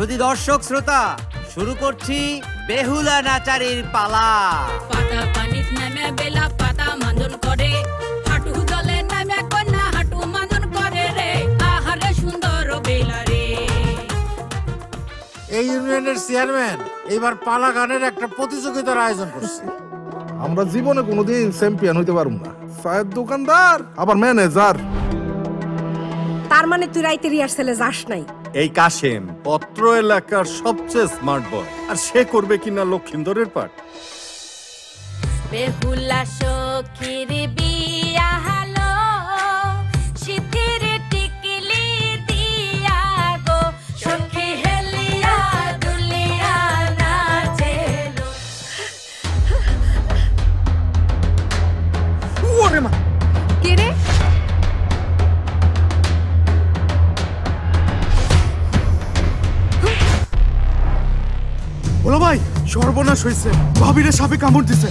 শুধু দর্শক শ্রোতা, শুরু করছি বেহুলা নাচারির পালা। পাতা পানিত নামে বেলা পাতা মান্দন করে, হাঁটু জলে নামে কন্যা হাঁটু মান্দন করে রে, আহারে সুন্দর বেলা রে। এই ইউনিয়নের চেয়ারম্যান এবার পালা গানের একটা প্রতিযোগিতার আয়োজন করছে। আমরা জীবনে কোনোদিন চ্যাম্পিয়ন হইতে পারবো না। চায়ের দোকানদার আবার ম্যানেজার। তার মানে তুই রাইতে রিহার্সেলে যাস নাই? এই কাশেম পত্র এলাকার সবচেয়ে স্মার্ট বয়, আর সে করবে কিনা লক্ষিন্দরের পাঠ। বেহুলা সখীর বিয়া হলো, সিথির টিকলি দিয়া গো, সখী হেলিয়া দুলিয়া নাচেলো। ওরে মা, কে রে? বলো ভাই, সর্বনাশ হয়েছে। ভাবিরে সাপে কামড় দিছে।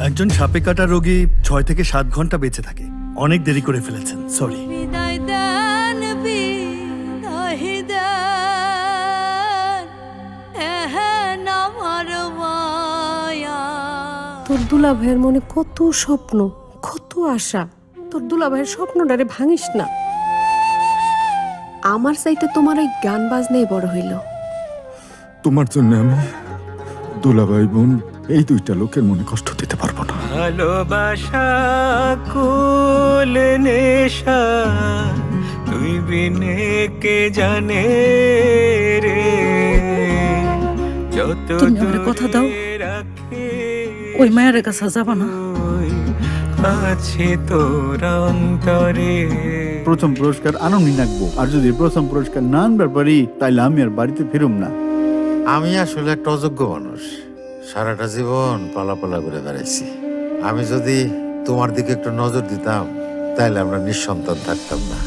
একজন সাপে কাটা রোগী 6 থেকে 7 ঘন্টা বেঁচে থাকে। অনেক দেরি করে ফেলেছেন, সরি। বিদায় দেন বিদায় দেন, এহেন আমার মায়া। তোর দুলা ভাইয়ের মনে কত স্বপ্ন, কত আশা। তোর দুলা ভাইয়ের স্বপ্নটারে ভাঙিস না। আমার চাইতে তোমার ওই গান বাজনাই বড় হইল। তোমার জন্য আমি দুলাভাই বোন এই দুইটা লোকের মনে কষ্ট দিতে পারবো না। ভালোবাসা কুল নেশা, তুই বিনে কে জানে রে। যত তুমি আমার কথা দাও, ওই মায়ের কাছে যাবা না। আছে তোর অন্তরে। প্রথম পুরস্কার আনন্দ রাখবো, আর যদি প্রথম পুরস্কার না আনবার পারি তাইলে আমি আর বাড়িতে ফিরুম না। আমি আসলে একটা অযোগ্য মানুষ। সারাটা জীবন পালাপালা করে বেড়াইছি। আমি যদি তোমার দিকে একটু নজর দিতাম তাহলে আমরা নিঃসন্তান থাকতাম না।